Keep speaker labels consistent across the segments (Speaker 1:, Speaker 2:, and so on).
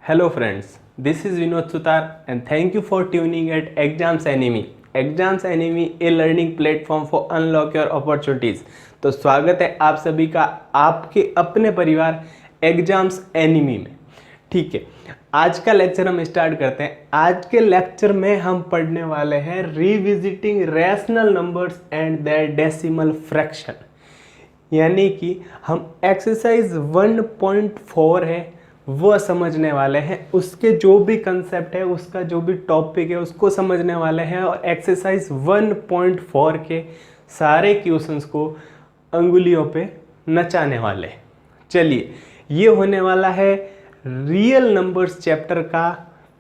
Speaker 1: Hello friends, this is Vinod Sutar and thank you for tuning at Exams Enemy. Exams Enemy a learning platform for unlock your opportunities. तो स्वागत है आप सभी का आपके अपने परिवार एग्जाम्स एनिमी में। ठीक है, आज का लेक्चर हम स्टार्ट करते हैं। आज के लेक्चर में हम पढ़ने वाले हैं revisiting rational numbers and their decimal fraction, यानी कि हम एक्सरसाइज 1.4 है वो समझने वाले हैं। उसके जो भी कंसेप्ट है, उसका जो भी टॉपिक है उसको समझने वाले हैं और एक्सरसाइज 1.4 के सारे क्वेश्चंस को अंगुलियों पे नचाने वाले हैं। चलिए, ये होने वाला है रियल नंबर्स चैप्टर का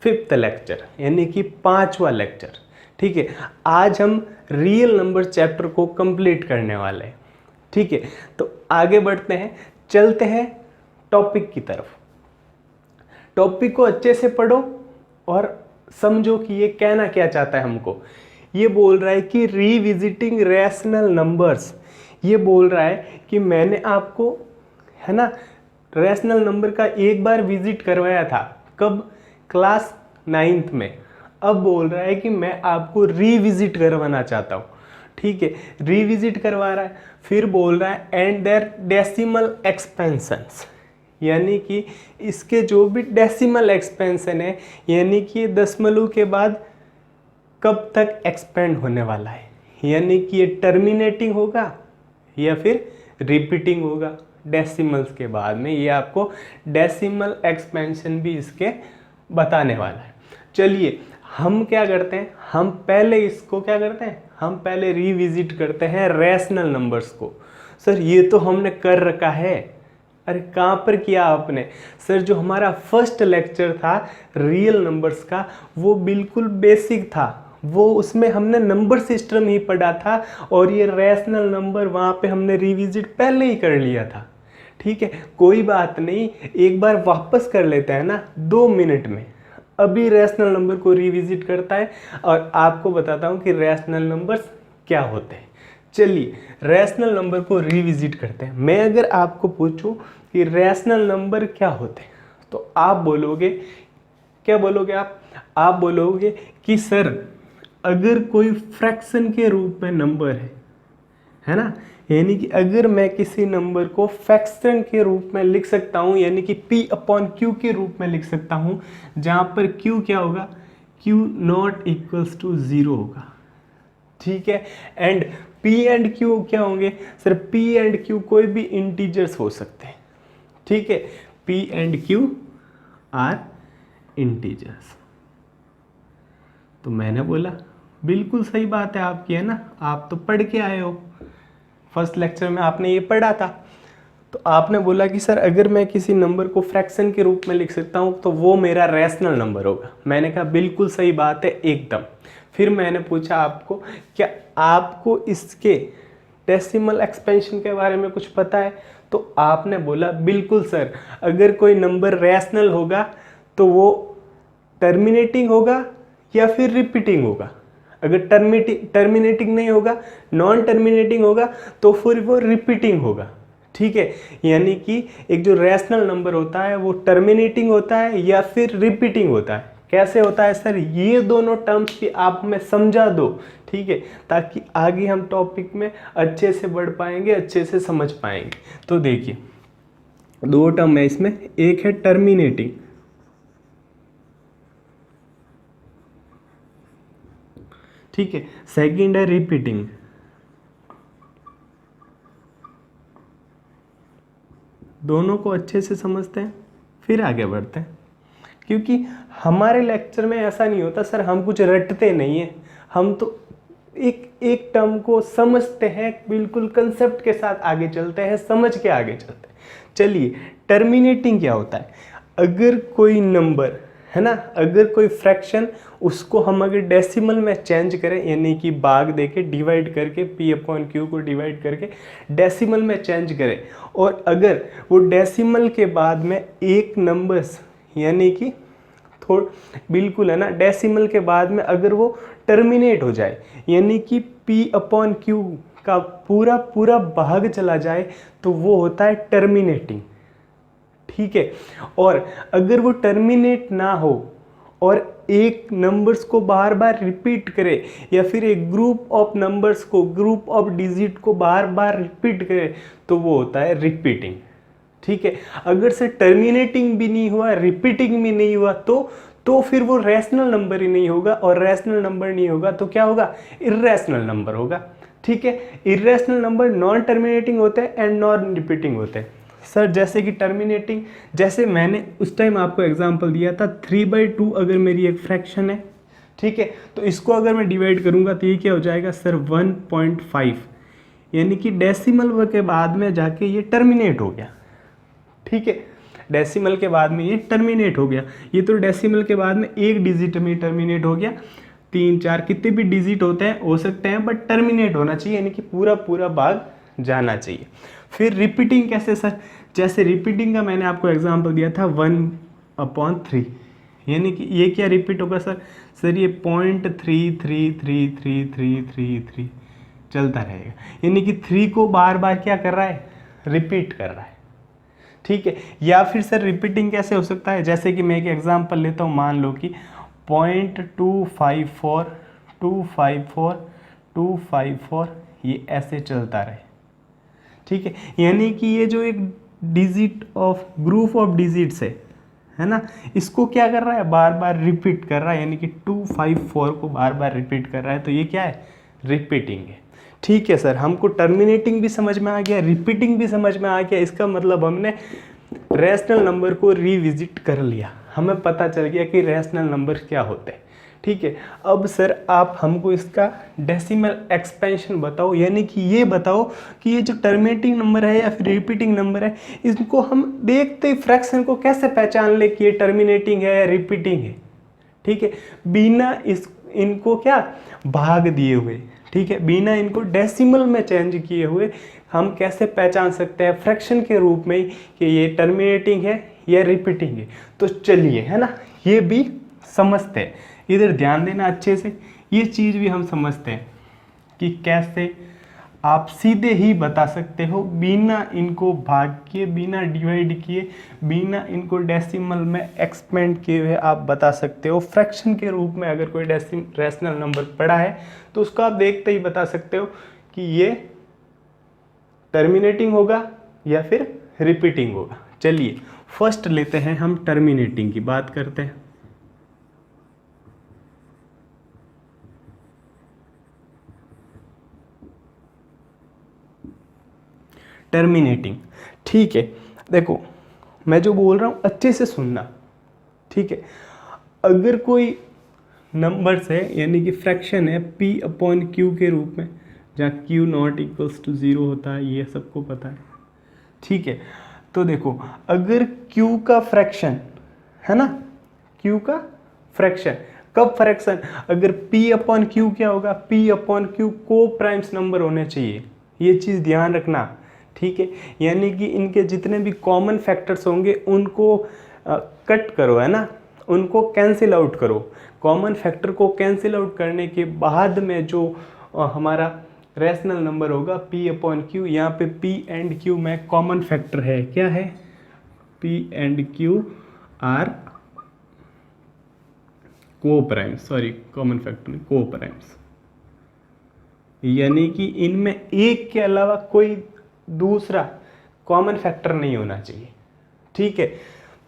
Speaker 1: 5th लेक्चर, यानी कि 5वां लेक्चर। ठीक है, आज हम रियल नंबर्स चैप्टर को कंप्लीट करने वाले हैं। ठीक है, तो आगे बढ़ते हैं, चलते हैं टॉपिक की तरफ। टॉपिक को अच्छे से पढ़ो और समझो कि ये कहना क्या चाहता है हमको। ये बोल रहा है कि रिविजिटिंग रैशनल नंबर्स, ये बोल रहा है कि मैंने आपको, है ना, रैशनल नंबर का एक बार विजिट करवाया था। कब? क्लास 9th में। अब बोल रहा है कि मैं आपको रिविजिट करवाना चाहता हूँ। ठीक है, रिविजिट करवा रहा है। फिर बोल रहा है एंड देयर डेसिमल एक्सपेंशंस, यानी कि इसके जो भी डेसिमल एक्सपेंशन है, यानी कि दशमलव के बाद कब तक एक्सपेंड होने वाला है, यानी कि ये टर्मिनेटिंग होगा या फिर रिपीटिंग होगा डेसिमल्स के बाद में। ये आपको डेसिमल एक्सपेंशन भी इसके बताने वाला है। चलिए, हम क्या करते हैं, हम पहले इसको क्या करते हैं, हम पहले रिविजिट करते हैं रैशनल नंबर्स को। सर ये तो हमने कर रखा है। अरे कहाँ पर किया आपने? सर जो हमारा फर्स्ट लेक्चर था रियल नंबर्स का, वो बिल्कुल बेसिक था। वो उसमें हमने नंबर सिस्टम ही पढ़ा था और ये रैशनल नंबर वहाँ पे हमने रिविजिट पहले ही कर लिया था। ठीक है, कोई बात नहीं, एक बार वापस कर लेते हैं ना 2 मिनट में। अभी रैशनल नंबर को रिविजिट करता है और आपको बताता हूँ कि रैशनल नंबर्स क्या होते हैं। चलिए, रैशनल नंबर को रिविजिट करते हैं। मैं अगर आपको पूछूं कि रैशनल नंबर क्या होते हैं, तो आप बोलोगे, क्या बोलोगे आप बोलोगे कि सर अगर कोई फ्रैक्शन के रूप में नंबर है ना, यानी कि अगर मैं किसी नंबर को फ्रैक्शन के रूप में लिख सकता हूँ, यानी कि P/Q के रूप में लिख सकता हूँ, जहाँ पर Q क्या होगा, Q नॉट इक्वल्स टू 0 होगा। ठीक है, एंड P एंड Q क्या होंगे? सर P एंड Q कोई भी इंटीजर्स हो सकते हैं। ठीक है, P and Q are integers. तो मैंने बोला बिल्कुल सही बात है आपकी, है ना, आप तो पढ़ के आए हो, फर्स्ट लेक्चर में आपने ये पढ़ा था। तो आपने बोला कि सर अगर मैं किसी नंबर को फ्रैक्शन के रूप में लिख सकता हूँ तो वो मेरा रैशनल नंबर होगा। मैंने कहा बिल्कुल सही बात है एकदम। फिर मैंने पूछा आपको, क्या आपको इसके डेसिमल एक्सपेंशन के बारे में कुछ पता है? तो आपने बोला बिल्कुल सर, अगर कोई नंबर रैशनल होगा तो वो टर्मिनेटिंग होगा या फिर रिपीटिंग होगा। अगर टर्मिनेटिंग नहीं होगा, नॉन टर्मिनेटिंग होगा, तो फिर वो रिपीटिंग होगा। ठीक है, यानी कि एक जो रैशनल नंबर होता है वो टर्मिनेटिंग होता है या फिर रिपीटिंग होता है। कैसे होता है सर? ये दोनों टर्म्स भी आप हमें समझा दो। ठीक है, ताकि आगे हम टॉपिक में अच्छे से बढ़ पाएंगे, अच्छे से समझ पाएंगे। तो देखिए, 2 टर्म है इसमें, एक है टर्मिनेटिंग, ठीक है, सेकंड है रिपीटिंग। दोनों को अच्छे से समझते हैं फिर आगे बढ़ते हैं, क्योंकि हमारे लेक्चर में ऐसा नहीं होता सर, हम कुछ रटते नहीं हैं, हम तो एक एक टर्म को समझते हैं, बिल्कुल कंसेप्ट के साथ आगे चलते हैं, समझ के आगे चलते हैं। चलिए, टर्मिनेटिंग क्या होता है? अगर कोई नंबर, है ना, अगर कोई फ्रैक्शन, उसको हम अगर डेसिमल में चेंज करें, यानी कि भाग देके डिवाइड करके P/Q को डिवाइड करके डेसिमल में चेंज करें, और अगर वो डेसिमल के बाद में एक नंबर्स, यानी कि बिल्कुल, है ना, डेसिमल के बाद में अगर वो टर्मिनेट हो जाए, यानी कि P/Q का पूरा पूरा भाग चला जाए, तो वो होता है टर्मिनेटिंग। ठीक है। और अगर वो टर्मिनेट ना हो और एक नंबर्स को बार बार रिपीट करे या फिर एक ग्रुप ऑफ नंबर्स को, ग्रुप ऑफ डिजिट को बार बार रिपीट करे तो वो होता है रिपीटिंग। ठीक है। अगर से टर्मिनेटिंग भी नहीं हुआ, रिपीटिंग भी नहीं हुआ तो फिर वो रैशनल नंबर ही नहीं होगा, और रैशनल नंबर नहीं होगा तो क्या होगा, इर्रेशनल नंबर होगा। ठीक है। इर्रेशनल नंबर नॉन टर्मिनेटिंग होते हैं एंड नॉन रिपीटिंग होते हैं। सर जैसे कि टर्मिनेटिंग, जैसे मैंने उस टाइम आपको एग्जांपल दिया था 3/2 अगर मेरी एक फ्रैक्शन है, ठीक है, तो इसको अगर मैं डिवाइड करूंगा तो ये क्या हो जाएगा सर 1.5, यानी कि डेसिमल के बाद में जाके ये टर्मिनेट हो गया। ठीक है, डेसिमल के बाद में ये टर्मिनेट हो गया। ये तो डेसिमल के बाद में एक डिजिट में टर्मिनेट हो गया, 3 4 कितने भी डिजिट होते हैं हो सकते हैं, बट टर्मिनेट होना चाहिए, यानी कि पूरा पूरा भाग जाना चाहिए। फिर रिपीटिंग कैसे सर, जैसे रिपीटिंग का मैंने आपको एग्जांपल दिया था 1/3, यानी कि ये क्या रिपीट होगा सर ये 0.3333333 चलता रहेगा, यानी कि 3 को बार बार क्या कर रहा है, रिपीट कर रहा है। ठीक है। या फिर सर रिपीटिंग कैसे हो सकता है, जैसे कि मैं एक एग्जांपल लेता हूँ, मान लो कि 0.254 ये ऐसे चलता रहे। ठीक है, यानी कि ये जो एक digit of group of digits है ना, इसको क्या कर रहा है, बार बार रिपीट कर रहा है, यानी कि 254 को बार बार रिपीट कर रहा है, तो ये क्या है, रिपीटिंग है। ठीक है सर, हमको टर्मिनेटिंग भी समझ में आ गया, रिपीटिंग भी समझ में आ गया, इसका मतलब हमने रैशनल नंबर को रिविजिट कर लिया, हमें पता चल गया कि रैशनल नंबर क्या होते हैं। ठीक है। अब सर आप हमको इसका डेसिमल एक्सपेंशन बताओ, यानी कि ये बताओ कि ये जो टर्मिनेटिंग नंबर है या फिर रिपीटिंग नंबर है, इसको हम देखते ही फ्रैक्शन को कैसे पहचान ले कि ये टर्मिनेटिंग है या रिपीटिंग है। ठीक है, बिना इनको क्या भाग दिए हुए, ठीक है, बिना इनको डेसिमल में चेंज किए हुए हम कैसे पहचान सकते हैं फ्रैक्शन के रूप में कि ये टर्मिनेटिंग है या रिपीटिंग है। तो चलिए, है ना, ये भी समझते हैं, इधर ध्यान देना अच्छे से, ये चीज़ भी हम समझते हैं कि कैसे आप सीधे ही बता सकते हो बिना इनको भाग किए, बिना डिवाइड किए, बिना इनको डेसिमल में एक्सपेंड किए हुए आप बता सकते हो। फ्रैक्शन के रूप में अगर कोई रैशनल नंबर पड़ा है तो उसको आप देखते ही बता सकते हो कि ये टर्मिनेटिंग होगा या फिर रिपीटिंग होगा। चलिए फर्स्ट लेते हैं हम, टर्मिनेटिंग की बात करते हैं। टर्मिनेटिंग, ठीक है, देखो मैं जो बोल रहा हूँ अच्छे से सुनना। ठीक है, अगर कोई नंबर्स है, यानी कि फ्रैक्शन है P/Q के रूप में, जहाँ Q नॉट इक्वल्स टू 0 होता है, ये सबको पता है। ठीक है, तो देखो अगर Q का फ्रैक्शन है ना, Q का फ्रैक्शन, कब फ्रैक्शन, अगर P/Q क्या होगा, P/Q को प्राइम्स नंबर होने चाहिए, ये चीज़ ध्यान रखना। ठीक है, यानी कि इनके जितने भी कॉमन फैक्टर्स होंगे उनको कट करो, है ना, उनको कैंसिल आउट करो। कॉमन फैक्टर को कैंसिल आउट करने के बाद में जो हमारा रैशनल नंबर होगा P/Q, यहाँ पे P एंड Q में कॉमन फैक्टर है, क्या है, P एंड Q आर को प्राइम्स, सॉरी कॉमन फैक्टर नहीं, को प्राइम्स, यानी कि इनमें एक के अलावा कोई दूसरा कॉमन फैक्टर नहीं होना चाहिए। ठीक है,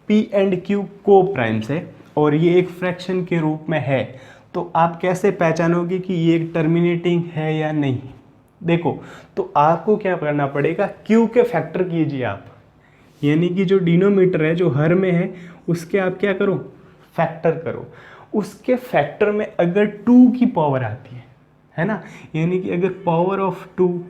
Speaker 1: P एंड Q को प्राइम्स है और ये एक फ्रैक्शन के रूप में है, तो आप कैसे पहचानोगे कि ये टर्मिनेटिंग है या नहीं। देखो, तो आपको क्या करना पड़ेगा, Q के फैक्टर कीजिए आप, यानी कि जो डिनोमीटर है, जो हर में है, उसके आप क्या करो, फैक्टर करो। उसके फैक्टर में अगर 2 की पावर आती है ना, यानी कि अगर पावर ऑफ 2,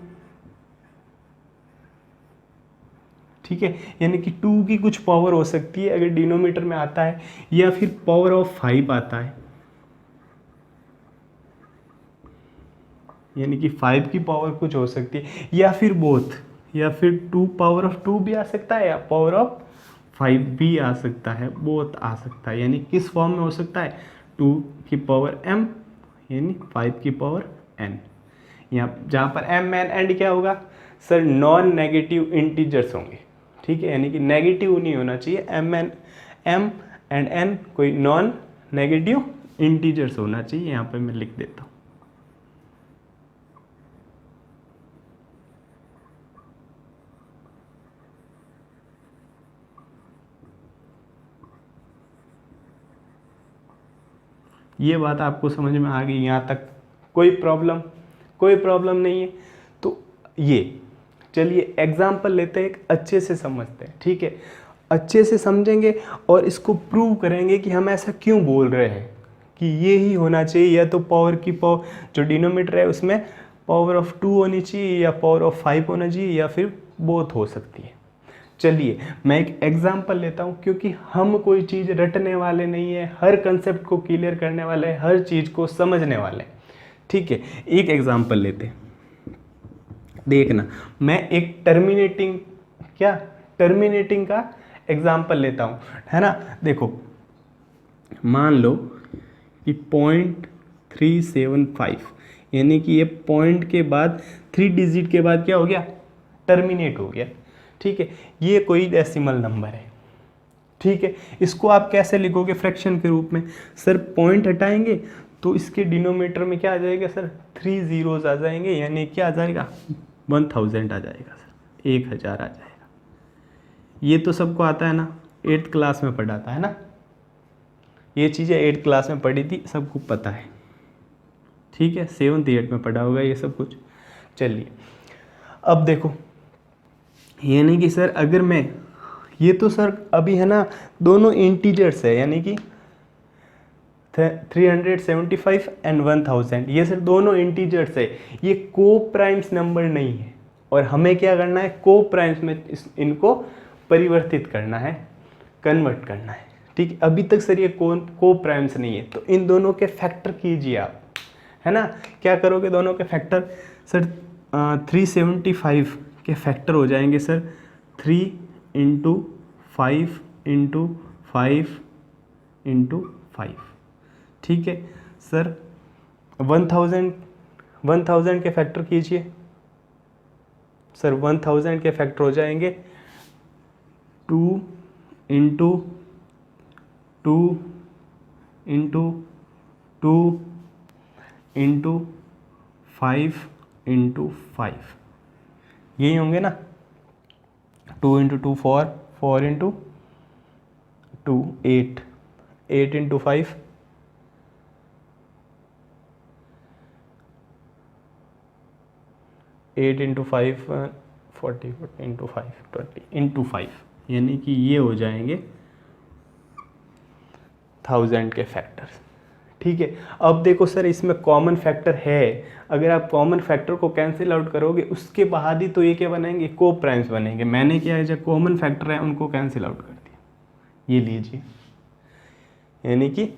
Speaker 1: ठीक है, यानी कि 2 की कुछ पावर हो सकती है अगर डिनोमीटर में आता है, या फिर पावर ऑफ 5 आता है, यानी कि 5 की पावर कुछ हो सकती है, या फिर बोथ, या फिर 2 पावर ऑफ 2 भी आ सकता है, या पावर ऑफ 5 भी आ सकता है, बोथ आ सकता है। यानी किस फॉर्म में हो सकता है, 2 की पावर m यानी 5 की पावर n, यहाँ जहाँ पर m n एंड क्या होगा सर, नॉन नेगेटिव इंटीजर्स होंगे। ठीक है, यानी कि नेगेटिव नहीं होना चाहिए। एम एंड एन कोई नॉन नेगेटिव इंटीजर्स होना चाहिए। यहाँ पे मैं लिख देता हूँ। ये बात आपको समझ में आ गई यहाँ तक? कोई प्रॉब्लम नहीं है। तो ये चलिए एग्जाम्पल लेते हैं, एक अच्छे से समझते हैं। ठीक है, अच्छे से समझेंगे और इसको प्रूव करेंगे कि हम ऐसा क्यों बोल रहे हैं कि ये ही होना चाहिए, या तो पावर जो डिनोमीटर है उसमें पावर ऑफ 2 होनी चाहिए, या पावर ऑफ 5 होना चाहिए, या फिर बोथ हो सकती है। चलिए मैं एक एग्जांपल लेता हूँ, क्योंकि हम कोई चीज़ रटने वाले नहीं है, हर कंसेप्ट को क्लियर करने वाले हैं, हर चीज़ को समझने वाले हैं। ठीक है, एक एग्जांपल लेते हैं, देखना। मैं एक टर्मिनेटिंग का एग्जांपल लेता हूँ, है ना। देखो मान लो कि 0.375, यानी कि ये पॉइंट के बाद 3 डिजिट के बाद क्या हो गया, टर्मिनेट हो गया। ठीक है, ये कोई डेसिमल नंबर है। ठीक है, इसको आप कैसे लिखोगे फ्रैक्शन के रूप में? सर पॉइंट हटाएंगे तो इसके डिनोमीटर में क्या आ जाएगा सर, 3 जीरोज आ जाएंगे, यानी क्या आ जाएगा, 1000 आ जाएगा सर, 1000 आ जाएगा। ये तो सबको आता है ना, 8th क्लास में पढ़ा था, है ना। ये चीज़ें 8th क्लास में पढ़ी थी, सबको पता है। ठीक है, 7th 8th में पढ़ा होगा ये सब कुछ। चलिए अब देखो, ये नहीं कि सर अगर मैं, ये तो सर अभी है ना दोनों इंटीजर्स है, यानी कि 375 एंड 1000, ये सर दोनों इंटीजर्स है, ये को प्राइम्स नंबर नहीं है। और हमें क्या करना है, को प्राइम्स में इनको परिवर्तित करना है, कन्वर्ट करना है। ठीक है, अभी तक सर ये को प्राइम्स नहीं है, तो इन दोनों के फैक्टर कीजिए आप, है ना। क्या करोगे, दोनों के फैक्टर सर 375 के फैक्टर हो जाएंगे सर 3 × 5 × 5 × 5। ठीक है सर, 1000 के फैक्टर कीजिए सर, 1000 के फैक्टर हो जाएंगे 2 × 2 × 2 × 5 × 5, यही होंगे ना। 2 × 2 4, 4 × 2 8, 8 × 5 8 × 5 40, 40 × 5 20 × 5, यानी कि ये हो जाएंगे 1000 के फैक्टर्स। ठीक है, अब देखो सर इसमें कॉमन फैक्टर है, अगर आप कॉमन फैक्टर को कैंसिल आउट करोगे उसके बाद ही तो ये क्या बनेंगे, को प्राइम्स बनेंगे। मैंने क्या है, जो कॉमन फैक्टर है उनको कैंसिल आउट कर दिया, ये लीजिए, यानी कि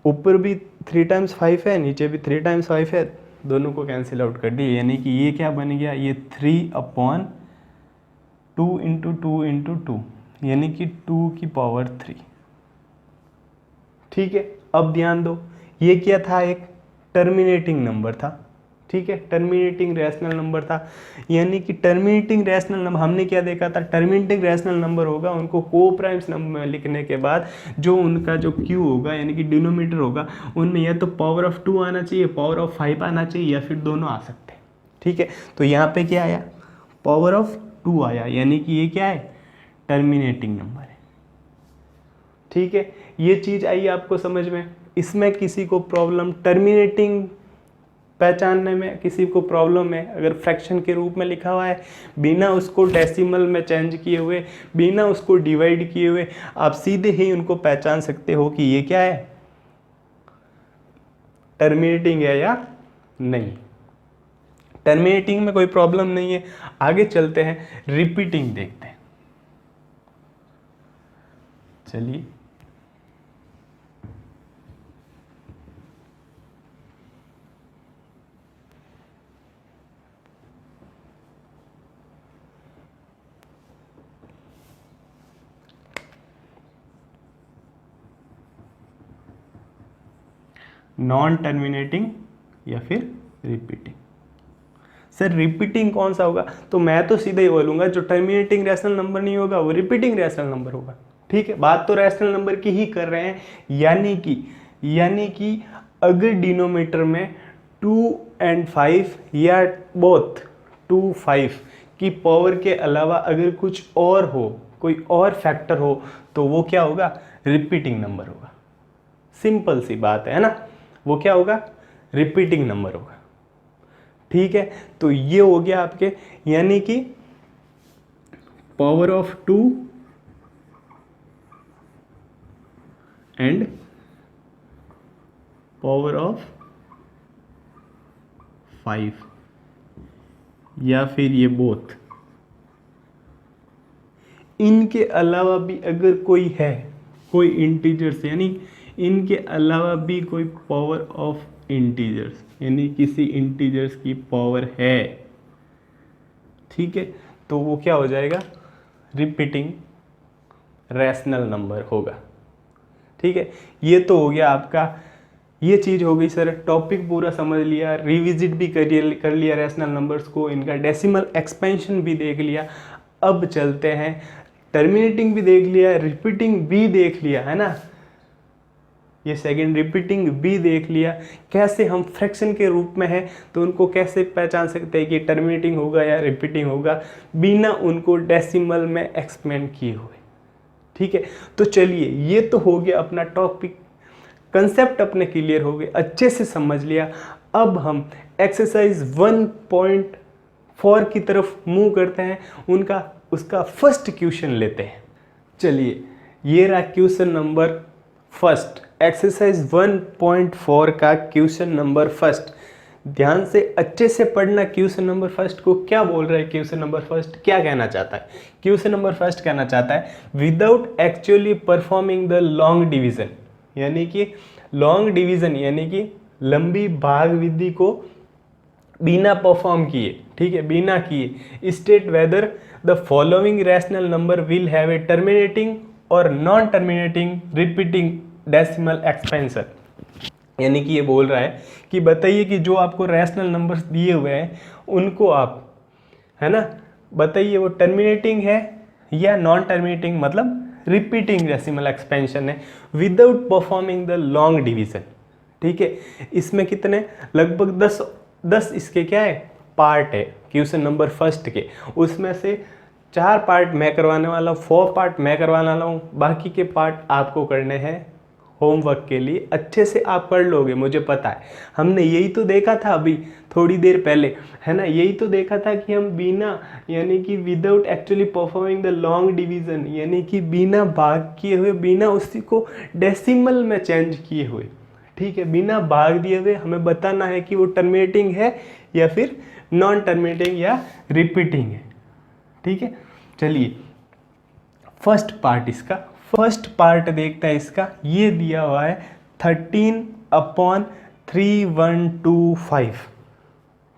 Speaker 1: ऊपर भी 3 × 5 है, नीचे भी 3 × 5 है, दोनों को कैंसिल आउट कर दिए, यानी कि ये क्या बन गया, ये 3/2 × 2 × 2, यानी कि 2 की पावर 3। ठीक है, अब ध्यान दो, ये क्या था, एक टर्मिनेटिंग नंबर था। ठीक है, टर्मिनेटिंग रैशनल नंबर था, यानी कि टर्मिनेटिंग रैशनल नंबर हमने क्या देखा था, टर्मिनेटिंग रैशनल नंबर होगा, उनको को प्राइम्स नंबर में लिखने के बाद जो उनका जो क्यू होगा, यानी कि डिनोमीटर होगा, उनमें या तो पावर ऑफ 2 आना चाहिए, पावर ऑफ 5 आना चाहिए, या फिर दोनों आ सकते हैं। ठीक है, तो यहाँ पे क्या आया, पावर ऑफ 2 आया, यानी कि ये क्या है, टर्मिनेटिंग नंबर है। ठीक है, ये चीज़ आई आपको समझ में। इसमें किसी को प्रॉब्लम, टर्मिनेटिंग पहचानने में किसी को प्रॉब्लम है, अगर फ्रैक्शन के रूप में लिखा हुआ है, बिना उसको डेसिमल में चेंज किए हुए, बिना उसको डिवाइड किए हुए, आप सीधे ही उनको पहचान सकते हो कि ये क्या है, टर्मिनेटिंग है या नहीं। टर्मिनेटिंग में कोई प्रॉब्लम नहीं है। आगे चलते हैं, रिपीटिंग देखते हैं। चलिए नॉन टर्मिनेटिंग या फिर रिपीटिंग। सर रिपीटिंग कौन सा होगा, तो मैं तो सीधा ही बोलूँगा जो टर्मिनेटिंग रैशनल नंबर नहीं होगा वो रिपीटिंग रैशनल नंबर होगा। ठीक है, बात तो रैशनल नंबर की ही कर रहे हैं, यानी कि अगर डिनोमिनेटर में 2 और 5 या बोथ 2, 5 की पावर के अलावा अगर कुछ और हो, कोई और फैक्टर हो, तो वो क्या होगा, रिपीटिंग नंबर होगा। सिंपल सी बात है ना, वो क्या होगा, रिपीटिंग नंबर होगा। ठीक है, तो ये हो गया आपके, यानी कि power of 2 and power of 5 या फिर ये बोथ, इनके अलावा भी अगर कोई है, कोई इंटीजर्स, यानी इनके अलावा भी कोई पावर ऑफ इंटीजर्स, यानी किसी इंटीजर्स की पावर है, ठीक है, तो वो क्या हो जाएगा, रिपीटिंग रैशनल नंबर होगा। ठीक है, ये तो हो गया आपका, ये चीज़ हो गई सर, टॉपिक पूरा समझ लिया, रिविजिट भी कर लिया रैशनल नंबर्स को, इनका डेसिमल एक्सपेंशन भी देख लिया। अब चलते हैं, टर्मिनेटिंग भी देख लिया, रिपीटिंग भी देख लिया, है ना, ये सेकंड रिपीटिंग भी देख लिया। कैसे हम फ्रैक्शन के रूप में है तो उनको कैसे पहचान सकते हैं कि टर्मिनेटिंग होगा या रिपीटिंग होगा, बिना उनको डेसिमल में एक्सप्लेन किए हुए। ठीक है, तो चलिए, ये तो हो गया अपना टॉपिक, कंसेप्ट अपने क्लियर हो गए, अच्छे से समझ लिया। अब हम एक्सरसाइज 1.4 की तरफ मूव करते हैं, उसका फर्स्ट क्वेश्चन लेते हैं। चलिए, ये रहा क्वेश्चन नंबर फर्स्ट, एक्सरसाइज 1.4 का क्वेश्चन नंबर फर्स्ट। ध्यान से अच्छे से पढ़ना, क्वेश्चन नंबर फर्स्ट को क्या बोल रहा है, क्वेश्चन नंबर फर्स्ट क्या कहना चाहता है। क्वेश्चन नंबर फर्स्ट कहना चाहता है, without actually performing the long division, यानी कि लॉन्ग डिवीजन यानी कि लंबी भाग विधि को बिना परफॉर्म किए, ठीक है, बिना किए, state whether the following rational number will have a terminating or non terminating repeating decimal expansion. यानी कि ये बोल रहा है कि बताइए कि जो आपको रैशनल नंबर्स दिए हुए हैं उनको आप, है ना, बताइए वो टर्मिनेटिंग है या नॉन टर्मिनेटिंग, मतलब रिपीटिंग डेसिमल एक्सपेंशन है, without performing the long division. ठीक है, इसमें कितने, लगभग 10 इसके क्या है, पार्ट है क्वेश्चन नंबर फर्स्ट के, उसमें से 4 पार्ट मैं करवाने वाला हूँ, 4 पार्ट मैं करवाने वाला हूँ, बाकी के पार्ट आपको करने हैं होमवर्क के लिए। अच्छे से आप पढ़ लोगे, मुझे पता है, हमने यही तो देखा था अभी थोड़ी देर पहले, है ना, यही तो देखा था कि हम बिना, यानी कि without actually performing the long division, यानी कि बिना भाग किए हुए, बिना उसी को डेसिमल में चेंज किए हुए, ठीक है, बिना भाग दिए हुए हमें बताना है कि वो टर्मिनेटिंग है या फिर नॉन टर्मिनेटिंग या रिपीटिंग है। ठीक है, चलिए फर्स्ट पार्ट देखता है इसका, ये दिया हुआ है 13/3125।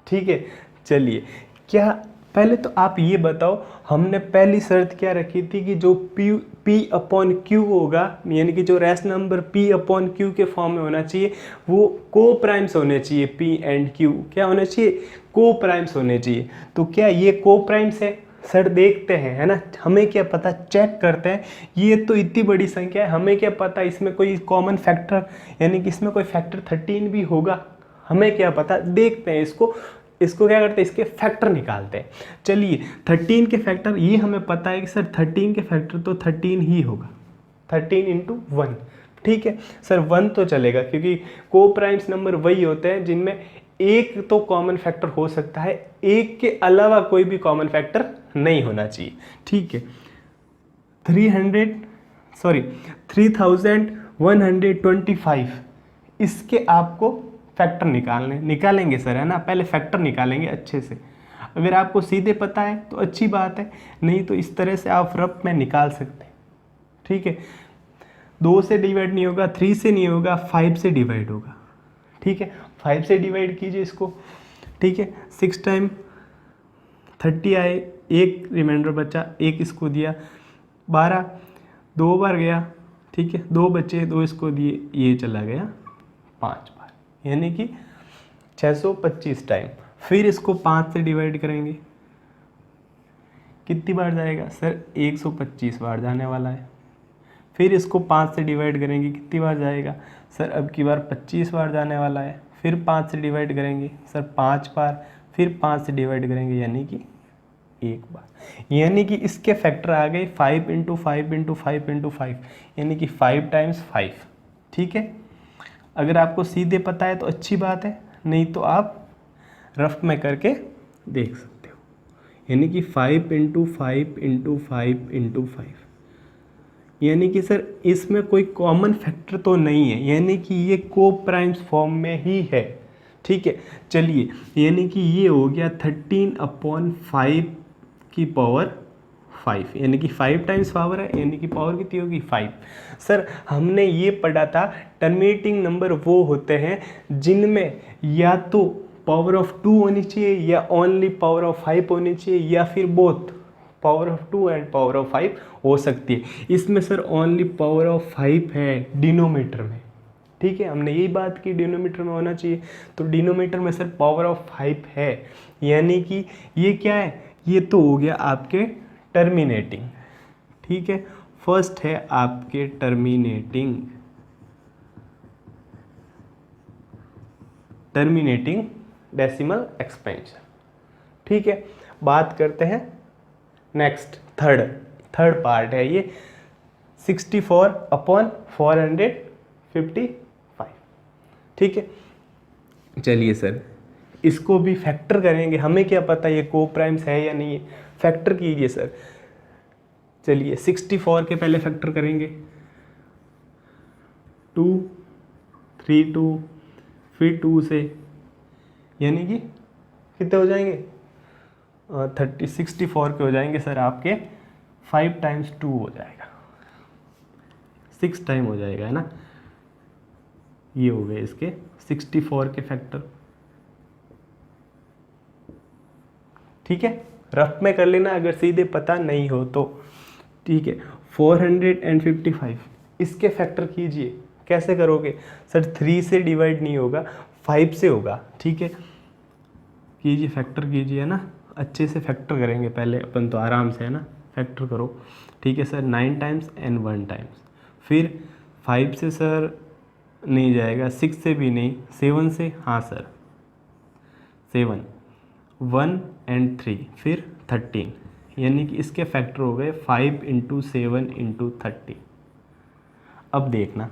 Speaker 1: ठीक है, चलिए, क्या पहले तो आप ये बताओ, हमने पहली शर्त क्या रखी थी कि जो P/Q होगा, यानी कि जो रैशनल नंबर P/Q के फॉर्म में होना चाहिए वो को प्राइम्स होने चाहिए, P एंड Q क्या होने चाहिए, को प्राइम्स होने चाहिए। तो क्या ये को प्राइम्स है, सर देखते हैं, है ना, हमें क्या पता, चेक करते हैं, ये तो इतनी बड़ी संख्या है, हमें क्या पता इसमें कोई कॉमन फैक्टर, यानी कि इसमें कोई फैक्टर 13 भी होगा, हमें क्या पता, देखते हैं इसको क्या करते हैं, इसके फैक्टर निकालते हैं। चलिए 13 के फैक्टर, ये हमें पता है कि सर 13 के फैक्टर तो 13 ही होगा, 13 × 1। ठीक है सर, 1 तो चलेगा क्योंकि को प्राइम्स नंबर वही होते हैं जिनमें एक तो कॉमन फैक्टर हो सकता है, एक के अलावा कोई भी कॉमन फैक्टर नहीं होना चाहिए। ठीक है, 3125 इसके आपको फैक्टर निकालेंगे सर, है ना, पहले फैक्टर निकालेंगे अच्छे से। अगर आपको सीधे पता है तो अच्छी बात है, नहीं तो इस तरह से आप रफ में निकाल सकते हैं। ठीक है, 2 से डिवाइड नहीं होगा, 3 से नहीं होगा, 5 से डिवाइड होगा। ठीक है, 5 से डिवाइड कीजिए इसको। ठीक है, 6 टाइम 30 आए, एक रिमाइंडर बचा, एक इसको दिया, 12 2 बार गया। ठीक है, 2 बचे, 2 इसको दिए, ये चला गया 5 बार, यानी कि 625 टाइम फिर इसको 5 से डिवाइड करेंगे, कितनी बार जाएगा सर? 125 बार जाने वाला है। फिर इसको 5 से डिवाइड करेंगे, कितनी बार जाएगा सर? अब की बार 25 बार जाने वाला है। फिर 5 से डिवाइड करेंगे सर 5 बार, फिर 5 से डिवाइड करेंगे यानी कि 1 बार। यानी कि इसके फैक्टर आ गए 5 इंटू 5 इंटू 5 इंटू 5, यानी कि 5 टाइम्स 5। ठीक है, अगर आपको सीधे पता है तो अच्छी बात है, नहीं तो आप रफ में करके देख सकते हो। यानी कि 5 इंटू 5 इंटू 5 इंटू 5, यानी कि सर इसमें कोई कॉमन फैक्टर तो नहीं है, यानी कि ये को प्राइम्स फॉर्म में ही है। ठीक है, चलिए, यानी कि ये हो गया 13/5 की पावर 5, यानी कि 5 टाइम्स पावर है, यानी कि पावर कितनी होगी? 5। सर हमने ये पढ़ा था टर्मिनेटिंग नंबर वो होते हैं जिनमें या तो पावर ऑफ 2 होनी चाहिए या ओनली पावर ऑफ 5 होनी चाहिए या फिर both power of 2 and power of 5 हो सकती है। इसमें सर ओनली पावर ऑफ 5 है डिनोमीटर में। ठीक है, हमने यही बात की डिनोमीटर में होना चाहिए, तो डिनोमीटर में सर पावर ऑफ 5 है, यानी कि ये क्या है? ये तो हो गया आपके टर्मिनेटिंग। ठीक है, फर्स्ट है आपके टर्मिनेटिंग डेसिमल एक्सपेंशन। ठीक है, बात करते हैं नेक्स्ट, थर्ड पार्ट है ये 64/455। ठीक है, चलिए सर इसको भी फैक्टर करेंगे, हमें क्या पता ये को प्राइम्स है या नहीं है, फैक्टर कीजिए सर। चलिए 64 के पहले फैक्टर करेंगे 2 3 2, फिर 2 से, यानी कि कितने हो जाएंगे? 64 के हो जाएंगे सर आपके 5 टाइम्स 2 हो जाएगा, 6 टाइम हो जाएगा, है ना। ये हो गए इसके 64 के फैक्टर। ठीक है, रफ में कर लेना अगर सीधे पता नहीं हो तो। ठीक है, 455 इसके फैक्टर कीजिए। कैसे करोगे सर? 3 से डिवाइड नहीं होगा, 5 से होगा। ठीक है, कीजिए, फैक्टर कीजिए ना, अच्छे से फैक्टर करेंगे पहले अपन तो, आराम से, है ना, फैक्टर करो। ठीक है सर, 9 टाइम्स एंड 1 टाइम्स, फिर 5 से सर नहीं जाएगा, 6 से भी नहीं, 7 से, हाँ सर 7, 1 एंड 3, फिर 13, यानी कि इसके फैक्टर हो गए 5 इंटू 7 इंटू 30। अब देखना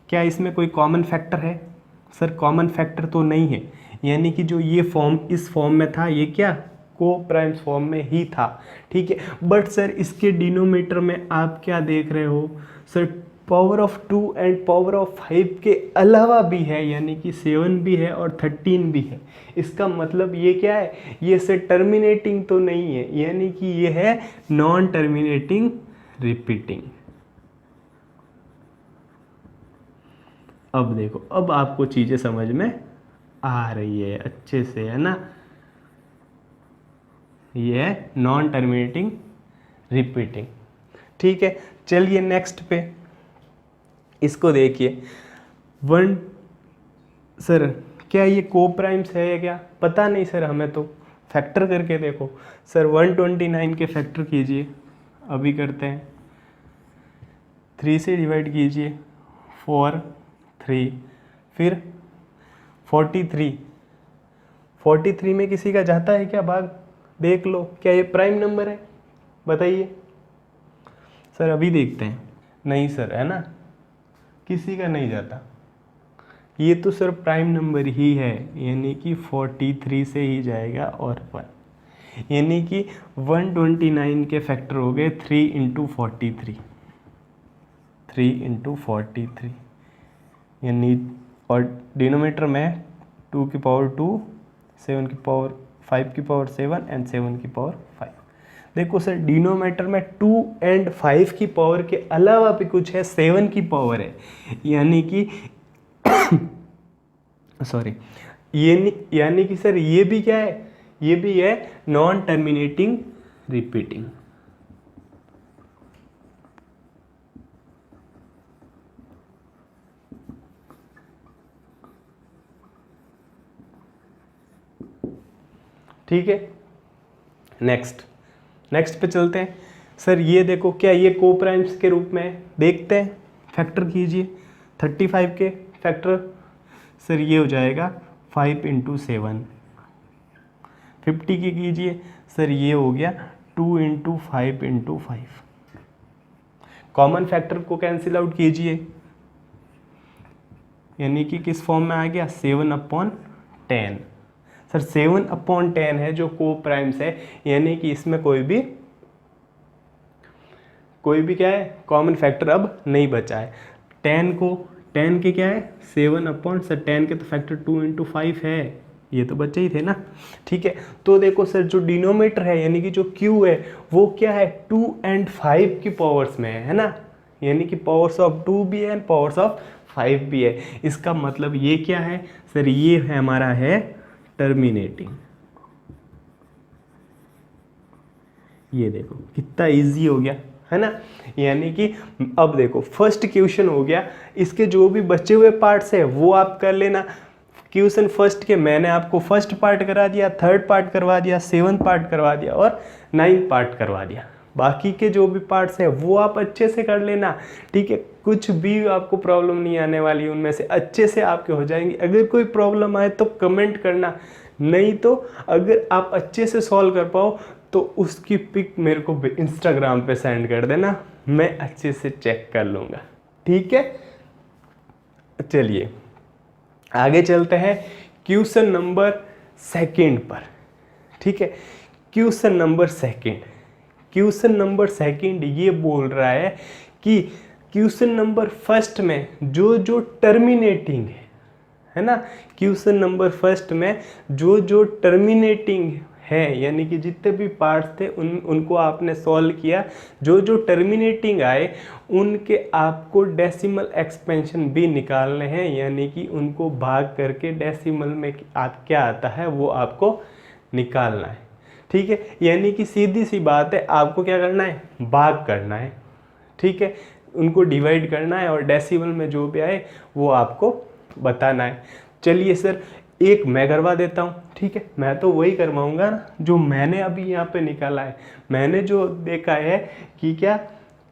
Speaker 1: क्या इसमें कोई कॉमन फैक्टर है? सर कॉमन फैक्टर तो नहीं है, यानी कि जो ये फॉर्म इस फॉर्म में था ये क्या को प्राइम्स फॉर्म में ही था। ठीक है, बट सर इसके डिनोमीटर में आप क्या देख रहे हो sir? Power of 2 and power of 5 के अलावा भी है, यानी कि 7 भी है और 13 भी है। इसका मतलब ये क्या है? ये सर टर्मिनेटिंग तो नहीं है, यानी कि ये है नॉन टर्मिनेटिंग रिपीटिंग। अब देखो, अब आपको चीज़ें समझ में आ रही है अच्छे से, है ना। ये है नॉन टर्मिनेटिंग रिपीटिंग। ठीक है, चलिए नेक्स्ट पे इसको देखिए। 1 सर क्या ये को प्राइम्स है या क्या? पता नहीं सर हमें, तो फैक्टर करके देखो सर। 129 के फैक्टर कीजिए, अभी करते हैं। 3 से डिवाइड कीजिए, 4 3, फिर 43 में किसी का जाता है क्या भाग? देख लो, क्या ये प्राइम नंबर है? बताइए सर, अभी देखते हैं। नहीं सर, है ना, किसी का नहीं जाता। ये तो सर प्राइम नंबर ही है, यानी कि 43 से ही जाएगा और 1, यानी कि 129 के फैक्टर हो गए 3 इंटू 43, 3 इंटू 43, यानी, और डिनोमीटर में 2 की पावर 2, 7 की पावर 5 की पावर 7 एंड 7 की पावर 5। देखो सर डिनोमीटर में 2 एंड 5 की पावर के अलावा भी कुछ है, 7 की पावर है, यानी कि सॉरी, यानी कि सर ये भी क्या है? ये भी है नॉन टर्मिनेटिंग रिपीटिंग। ठीक है, नेक्स्ट पे चलते हैं। सर ये देखो, क्या ये को प्राइम्स के रूप में है? देखते हैं, फैक्टर कीजिए 35 के फैक्टर। सर ये हो जाएगा 5 × 7। 50 की कीजिए, सर ये हो गया 2 × 5 × 5। कॉमन फैक्टर को कैंसिल आउट कीजिए, यानी कि किस फॉर्म में आ गया, 7/10। सर 7/10 है जो को प्राइम्स है, यानी कि इसमें कोई भी क्या है, कॉमन फैक्टर अब नहीं बचा है। 10 के क्या है, 7 सर 10 के तो फैक्टर 2 × 5 है, ये तो बच्चे ही थे ना। ठीक है, तो देखो सर जो डिनोमीटर है यानी कि जो Q है वो क्या है, 2 और 5 की पावर्स में है ना, यानी कि पावर्स ऑफ 2 भी है एंड पावर्स ऑफ 5 भी है। इसका मतलब ये क्या है सर, ये है हमारा है टर्मिनेटिंग। ये देखो कितना इजी हो गया है ना, यानी कि अब देखो फर्स्ट क्वेश्चन हो गया, इसके जो भी बचे हुए पार्ट्स है वो आप कर लेना। क्वेश्चन फर्स्ट के मैंने आपको फर्स्ट पार्ट करा दिया, थर्ड पार्ट करवा दिया, 7th पार्ट करवा दिया और 9th पार्ट करवा दिया। बाकी के जो भी पार्ट्स है वो आप अच्छे से कर लेना, ठीक है, कुछ भी आपको प्रॉब्लम नहीं आने वाली, उनमें से अच्छे से आपके हो जाएंगे। अगर कोई प्रॉब्लम आए तो कमेंट करना, नहीं तो अगर आप अच्छे से सॉल्व कर पाओ तो उसकी पिक मेरे को इंस्टाग्राम पे सेंड कर देना, मैं अच्छे से चेक कर लूँगा, ठीक है। चलिए आगे चलते हैं क्वेश्चन नंबर सेकंड पर, ठीक है। क्वेश्चन नंबर सेकंड ये बोल रहा है कि क्वेश्चन नंबर फर्स्ट में जो टर्मिनेटिंग है ना, क्वेश्चन नंबर फर्स्ट में जो टर्मिनेटिंग है, यानी कि जितने भी पार्ट्स थे उनको आपने सॉल्व किया, जो टर्मिनेटिंग आए उनके आपको डेसिमल एक्सपेंशन भी निकालने हैं, यानी कि उनको भाग करके डेसिमल में आप क्या आता है वो आपको निकालना है, ठीक है। यानी कि सीधी सी बात है, आपको क्या करना है, भाग करना है, ठीक है, उनको डिवाइड करना है और डेसिमल में जो भी आए वो आपको बताना है। चलिए सर एक मैं करवा देता हूँ, ठीक है, मैं तो वही करवाऊँगा ना जो मैंने अभी यहाँ पे निकाला है। मैंने जो देखा है कि क्या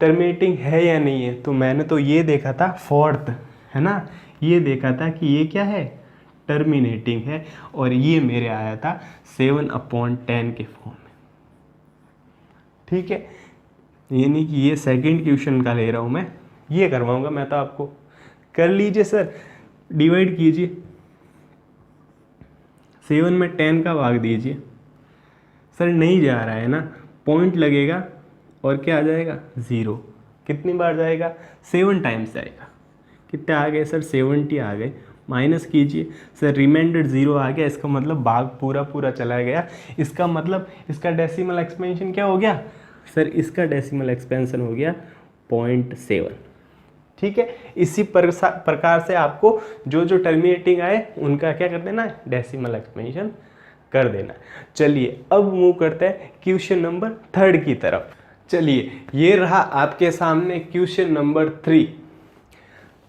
Speaker 1: टर्मिनेटिंग है या नहीं है, तो मैंने तो ये देखा था फोर्थ, है ना, ये देखा था कि ये क्या है, टर्मिनेटिंग है, और ये मेरे आया था 7/10 के फॉर्म में, ठीक है। यानी कि ये सेकंड क्वेश्चन का ले रहा हूँ मैं, ये करवाऊँगा मैं तो आपको। कर लीजिए सर, डिवाइड कीजिए, 7 में 10 का भाग दीजिए। सर नहीं जा रहा है ना, पॉइंट लगेगा और क्या आ जाएगा, 0। कितनी बार जाएगा, 7 टाइम्स जाएगा। कितने आ गए सर, 70 आ गए। माइनस कीजिए सर, रिमाइंडर 0 आ गया, इसका मतलब भाग पूरा चला गया। इसका मतलब इसका डेसिमल एक्सपेंशन क्या हो गया सर, इसका डेसिमल एक्सपेंशन हो गया 0.7, ठीक है। इसी प्रकार से आपको जो टर्मिनेटिंग आए उनका क्या कर देना है, डेसिमल एक्सपेंशन कर देना। चलिए अब मूव करते हैं क्वेश्चन नंबर थर्ड की तरफ। चलिए ये रहा आपके सामने क्वेश्चन नंबर 3।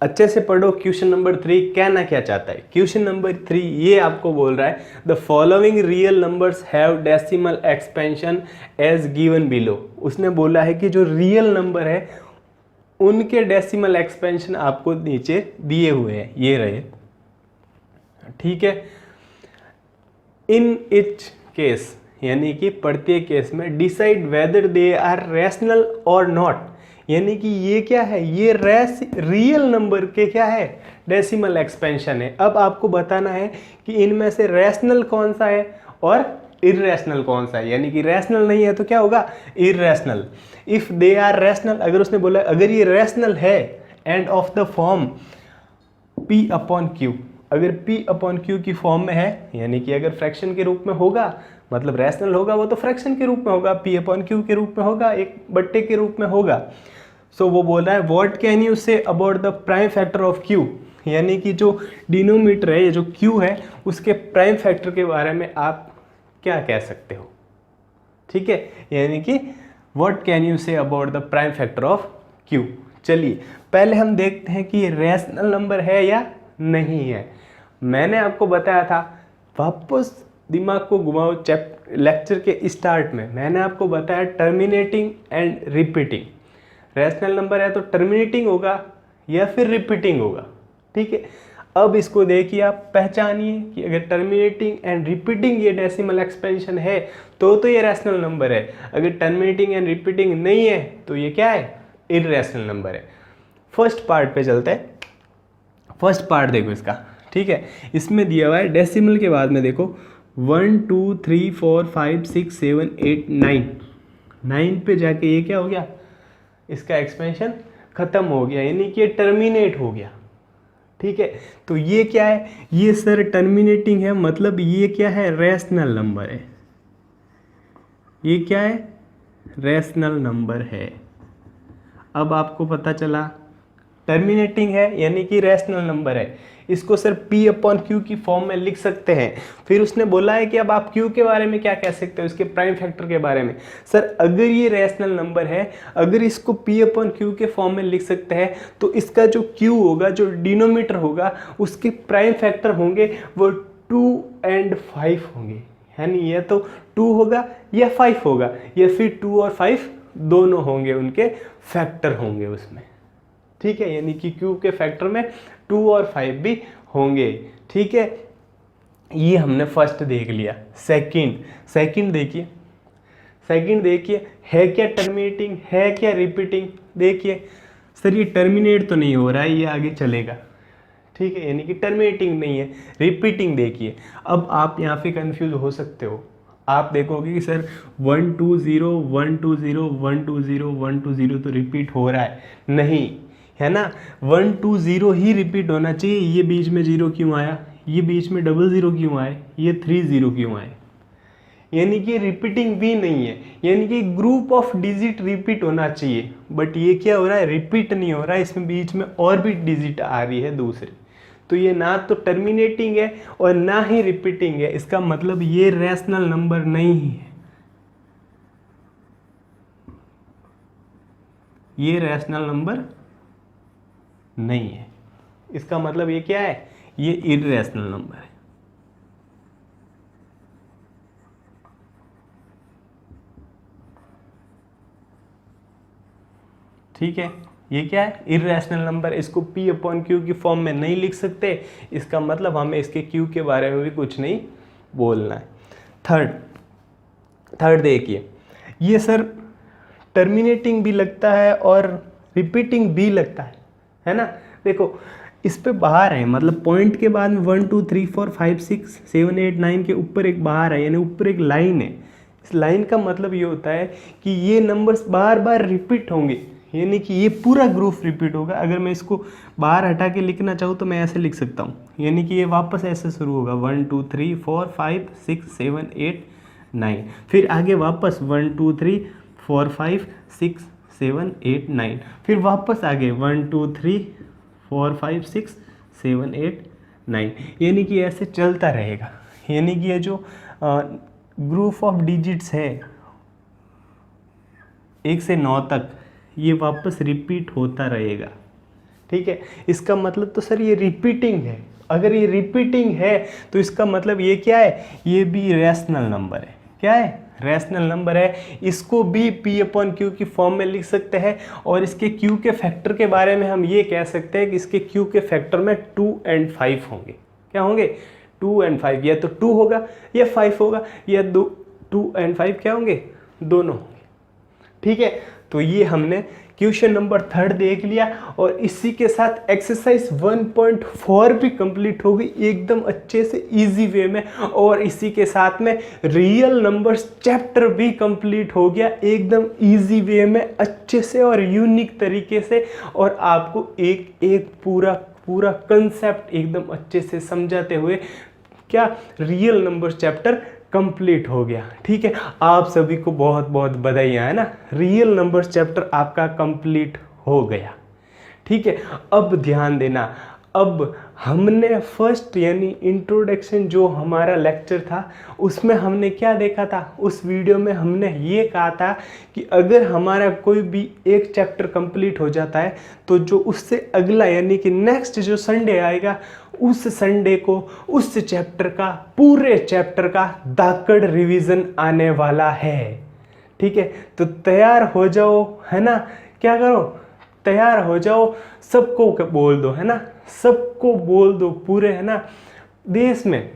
Speaker 1: अच्छे से पढ़ो, क्वेश्चन नंबर 3 कहना क्या चाहता है। क्वेश्चन नंबर 3 ये आपको बोल रहा है, the following real numbers have decimal expansion as given below. उसने बोला है कि जो रियल नंबर है उनके डेसिमल एक्सपेंशन आपको नीचे दिए हुए हैं, ये रहे, ठीक है। इन ईच केस, यानी कि प्रत्येक केस में, decide whether they are rational और नॉट, यानी कि ये क्या है, ये रियल नंबर के क्या है, डेसिमल एक्सपेंशन है। अब आपको बताना है कि इनमें से रैशनल कौन सा है और इर्रेशनल कौन सा है, यानी कि रैशनल नहीं है तो क्या होगा, irrational. If they are rational, अगर उसने बोला अगर ये रैशनल है end of the form P/Q, अगर P/Q की फॉर्म में है, यानी कि अगर फ्रैक्शन के रूप में होगा, मतलब रैशनल होगा वो तो फ्रैक्शन के रूप में होगा, P/Q के रूप में होगा, एक बट्टे के रूप में होगा। सो वो बोल रहा है what can you say about the prime factor of Q, यानी कि जो डिनोमीटर है, ये जो Q है, उसके प्राइम फैक्टर के बारे में आप क्या कह सकते हो, ठीक है। यानी कि what can you say about the prime factor of Q। चलिए पहले हम देखते हैं कि ये रैशनल नंबर है या नहीं है। मैंने आपको बताया था, वापस दिमाग को घुमाओ। लेक्चर के स्टार्ट में मैंने आपको बताया terminating and repeating. Rational number है तो टर्मिनेटिंग होगा या फिर रिपीटिंग होगा, ठीक है। अब इसको देखिए, आप पहचानिए कि अगर टर्मिनेटिंग एंड रिपीटिंग ये डेसिमल एक्सपेंशन है तो ये रैशनल नंबर है। अगर टर्मिनेटिंग एंड रिपीटिंग नहीं है तो ये क्या है, इररेशनल नंबर है। फर्स्ट पार्ट पे चलते हैं। फर्स्ट पार्ट देखो इसका, ठीक है। इसमें दिया हुआ है डेसिमल के बाद में देखो 1 2 3 4 5 6 7 8 9, 9 पे जाके ये क्या हो गया, इसका एक्सपेंशन खत्म हो गया, यानी कि ये टर्मिनेट हो गया, ठीक है। तो ये क्या है, ये सर टर्मिनेटिंग है, मतलब ये क्या है, रैशनल नंबर है। ये क्या है, रैशनल नंबर है। अब आपको पता चला टर्मिनेटिंग है यानी कि रैशनल नंबर है। इसको सर P अपॉन Q की फॉर्म में लिख सकते हैं। फिर उसने बोला है कि अब आप Q के बारे में क्या कह सकते हो, इसके प्राइम फैक्टर के बारे में। सर अगर ये रैशनल नंबर है, अगर इसको P अपॉन Q के फॉर्म में लिख सकते हैं तो इसका जो Q होगा, जो डिनोमीटर होगा, उसके प्राइम फैक्टर होंगे वो 2 और 5 होंगे। यानी या तो 2 होगा या 5 होगा, या फिर 2 और 5 दोनों होंगे, उनके फैक्टर होंगे उसमें, ठीक है। यानी कि Q के फैक्टर में 2 और 5 भी होंगे, ठीक है। ये हमने फर्स्ट देख लिया। सेकंड देखिए, है क्या टर्मिनेटिंग, है क्या रिपीटिंग। देखिए सर ये टर्मिनेट तो नहीं हो रहा है, ये आगे चलेगा, ठीक है, यानी कि टर्मिनेटिंग नहीं है। रिपीटिंग देखिए, अब आप यहाँ पे कंफ्यूज हो सकते हो। आप देखोगे कि सर 1 2 0 1 2 0 1 2 0 1 2 0 तो रिपीट हो रहा है, नहीं है ना। 1 2 0 ही रिपीट होना चाहिए। ये बीच में 0 क्यों आया, ये बीच में 0 क्यों आए, ये 3 0 क्यों आए, यानी कि रिपीटिंग भी नहीं है। यानी कि ग्रुप ऑफ डिजिट रिपीट होना चाहिए, बट ये क्या हो रहा है, रिपीट नहीं हो रहा है, इसमें बीच में और भी डिजिट आ रही है दूसरी। तो ये ना तो टर्मिनेटिंग है और ना ही रिपीटिंग है। इसका मतलब ये रैशनल नंबर नहीं है, ये रैशनल नंबर नहीं है। इसका मतलब ये क्या है, ये इररेशनल नंबर है। ठीक है, ये क्या है, इररेशनल नंबर। इसको P अपॉन Q की फॉर्म में नहीं लिख सकते, इसका मतलब हमें इसके Q के बारे में भी कुछ नहीं बोलना है। थर्ड देखिए, ये सर टर्मिनेटिंग भी लगता है और रिपीटिंग भी लगता है ना। देखो इस पे बाहर है, मतलब पॉइंट के बाद में 1 2 3 4 5 6 7 8 9 के ऊपर एक बाहर है, यानी ऊपर एक लाइन है। इस लाइन का मतलब ये होता है कि ये नंबर्स बार बार रिपीट होंगे, यानी कि ये पूरा ग्रुप रिपीट होगा। अगर मैं इसको बाहर हटा के लिखना चाहूँ तो मैं ऐसे लिख सकता हूँ, यानी कि ये वापस ऐसे शुरू होगा 1 2 3 4 5 6 7 8 9, फिर आगे वापस 1 2 3 4 5 6 7 8 9, फिर वापस आगे 1 2 3 4 5 6 7 8 9, यानी कि ऐसे चलता रहेगा। यानी कि ये जो ग्रुप ऑफ डिजिट्स है 1 से 9 तक, ये वापस रिपीट होता रहेगा। ठीक है, इसका मतलब तो सर ये रिपीटिंग है। अगर ये रिपीटिंग है तो इसका मतलब ये क्या है, ये भी रैशनल नंबर है। क्या है, रैशनल नंबर है। इसको भी P अपॉन Q की फॉर्म में लिख सकते हैं, और इसके Q के फैक्टर के बारे में हम ये कह सकते हैं कि इसके Q के फैक्टर में 2 और 5 होंगे। क्या होंगे, 2 और 5, या तो 2 होगा या 5 होगा, या 2 और 5 क्या होंगे, दोनों होंगे। ठीक है, तो ये हमने क्वेश्चन नंबर 3 देख लिया, और इसी के साथ एक्सरसाइज 1.4 भी कंप्लीट हो गई एकदम अच्छे से इजी वे में, और इसी के साथ में रियल नंबर्स चैप्टर भी कंप्लीट हो गया एकदम इजी वे में, अच्छे से और यूनिक तरीके से, और आपको एक एक पूरा कंसेप्ट एकदम अच्छे से समझाते हुए क्या रियल नंबर्स चैप्टर कंप्लीट हो गया। ठीक है, आप सभी को बहुत बहुत बधाइयाँ, है ना। रियल नंबर्स चैप्टर आपका कंप्लीट हो गया। ठीक है, अब ध्यान देना, अब हमने फर्स्ट यानी इंट्रोडक्शन जो हमारा लेक्चर था उसमें हमने क्या देखा था, उस वीडियो में हमने ये कहा था कि अगर हमारा कोई भी एक चैप्टर कंप्लीट हो जाता है तो जो उससे अगला यानी कि नेक्स्ट जो संडे आएगा उस संडे को उस चैप्टर का पूरे चैप्टर का दाकड़ रिवीजन आने वाला है। ठीक है, तो तैयार हो जाओ, है ना। क्या करो, तैयार हो जाओ, सबको बोल दो, है ना, सबको बोल दो पूरे, है ना, देश में,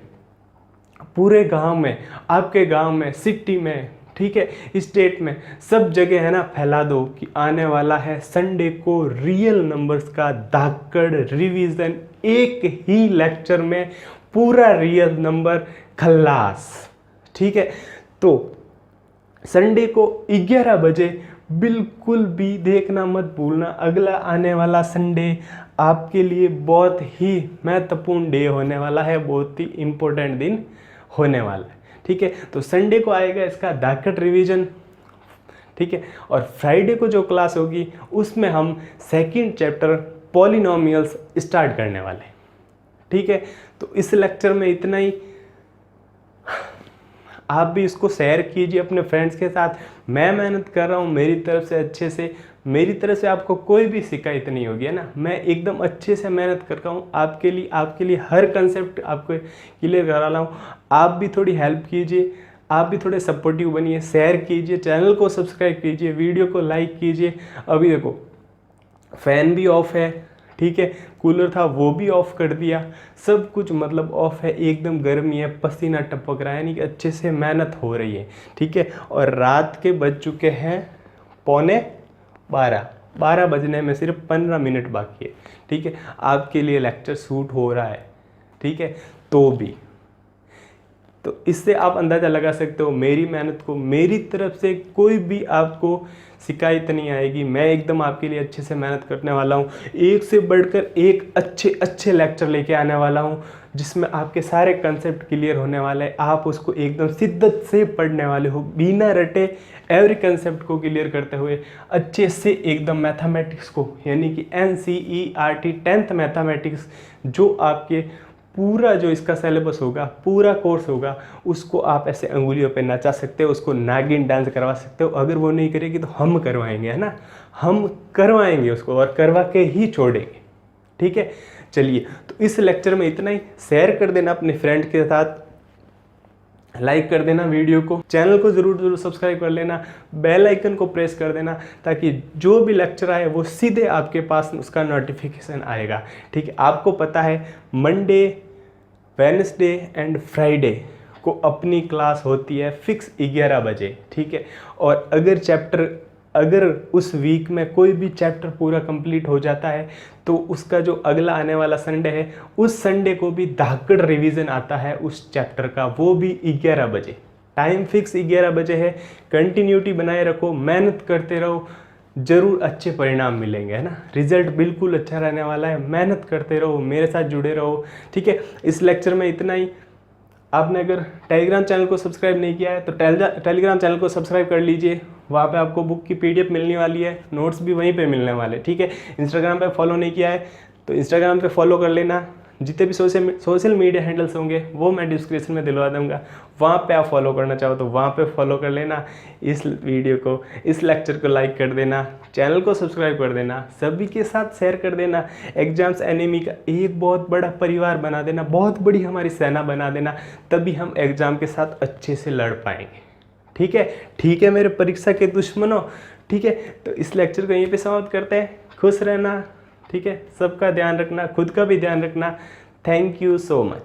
Speaker 1: पूरे गांव में, आपके गांव में, सिटी में, ठीक है, स्टेट में, सब जगह, है ना, फैला दो कि आने वाला है संडे को रियल नंबर्स का दाकड़ रिवीजन, एक ही लेक्चर में पूरा रियल नंबर खल्लास। ठीक है, तो संडे को 11 बजे बिल्कुल भी देखना मत भूलना। अगला आने वाला संडे आपके लिए बहुत ही महत्वपूर्ण डे होने वाला है, बहुत ही इम्पोर्टेंट दिन होने वाला है। ठीक है, तो संडे को आएगा इसका दाकड़ रिवीजन। ठीक है, और फ्राइडे को जो क्लास होगी उसमें हम सेकंड चैप्टर पॉलिनोमियल्स स्टार्ट करने वाले हैं। ठीक है, तो इस लेक्चर में इतना ही। आप भी इसको शेयर कीजिए अपने फ्रेंड्स के साथ। मैं मेहनत कर रहा हूँ मेरी तरफ से अच्छे से, मेरी तरफ से आपको कोई भी शिकायत नहीं होगी, है ना। मैं एकदम अच्छे से मेहनत कर रहा हूँ आपके लिए हर कंसेप्ट आपको क्लियर करा रहा हूँ। आप भी थोड़ी हेल्प कीजिए, आप भी थोड़े सपोर्टिव बनिए, शेयर कीजिए, चैनल को सब्सक्राइब कीजिए, वीडियो को लाइक कीजिए। अभी देखो फैन भी ऑफ है, ठीक है, कूलर था वो भी ऑफ कर दिया, सब कुछ मतलब ऑफ है, एकदम गर्मी है, पसीना टपक रहा है, यानी कि अच्छे से मेहनत हो रही है। ठीक है, और रात के बज चुके हैं 11:15 बजने में सिर्फ 15 मिनट बाकी है। ठीक है, आपके लिए लेक्चर शूट हो रहा है। ठीक है, तो इससे आप अंदाज़ा लगा सकते हो मेरी मेहनत को, मेरी तरफ से कोई भी आपको शिकायत नहीं आएगी। मैं एकदम आपके लिए अच्छे से मेहनत करने वाला हूँ, एक से बढ़कर एक अच्छे लेक्चर लेके आने वाला हूँ जिसमें आपके सारे कंसेप्ट क्लियर होने वाले हैं। आप उसको एकदम शिद्दत से पढ़ने वाले हो, बिना रटे एवरी कंसेप्ट को क्लियर करते हुए अच्छे से एकदम मैथमेटिक्स को, यानी कि NCERT 10th मैथमेटिक्स जो आपके पूरा जो इसका सिलेबस होगा, पूरा कोर्स होगा, उसको आप ऐसे अंगुलियों पे नचा सकते हो, उसको नागिन डांस करवा सकते हो। अगर वो नहीं करेगी तो हम करवाएंगे, है ना, हम करवाएंगे उसको और करवा के ही छोड़ेंगे। ठीक है, चलिए, तो इस लेक्चर में इतना ही। शेयर कर देना अपने फ्रेंड के साथ, लाइक कर देना वीडियो को, चैनल को ज़रूर सब्सक्राइब कर लेना, बेल आइकन को प्रेस कर देना ताकि जो भी लेक्चर आए वो सीधे आपके पास उसका नोटिफिकेशन आएगा। ठीक है, आपको पता है मंडे, वेडनेसडे एंड फ्राइडे को अपनी क्लास होती है फिक्स 11 बजे। ठीक है, और अगर उस वीक में कोई भी चैप्टर पूरा कंप्लीट हो जाता है तो उसका जो अगला आने वाला संडे है उस संडे को भी धाकड़ रिवीजन आता है उस चैप्टर का, वो भी 11 बजे। टाइम फिक्स 11 बजे है। कंटिन्यूटी बनाए रखो, मेहनत करते रहो, ज़रूर अच्छे परिणाम मिलेंगे, है ना। रिजल्ट बिल्कुल अच्छा रहने वाला है, मेहनत करते रहो, मेरे साथ जुड़े रहो। ठीक है, इस लेक्चर में इतना ही। आपने अगर टेलीग्राम चैनल को सब्सक्राइब नहीं किया है तो टेलीग्राम चैनल को सब्सक्राइब कर लीजिए, वहाँ पे आपको बुक की PDF मिलने वाली है, नोट्स भी वहीं पे मिलने वाले। ठीक है, इंस्टाग्राम पे फॉलो नहीं किया है तो इंस्टाग्राम पे फॉलो कर लेना। जितने भी सोशल मीडिया हैंडल्स होंगे वो मैं डिस्क्रिप्शन में दिलवा दूंगा, वहाँ पे आप फॉलो करना चाहो तो वहाँ पे फॉलो कर लेना। इस वीडियो को, इस लेक्चर को लाइक कर देना, चैनल को सब्सक्राइब कर देना, सभी के साथ शेयर कर देना। एग्जाम्स एनिमी का एक बहुत बड़ा परिवार बना देना, बहुत बड़ी हमारी सेना बना देना, तभी हम एग्ज़ाम के साथ अच्छे से लड़ पाएंगे। ठीक है मेरे परीक्षा के दुश्मनों। ठीक है, तो इस लेक्चर को यहीं पे समाप्त करते हैं। खुश रहना, ठीक है, सबका ध्यान रखना, खुद का भी ध्यान रखना। Thank you so much.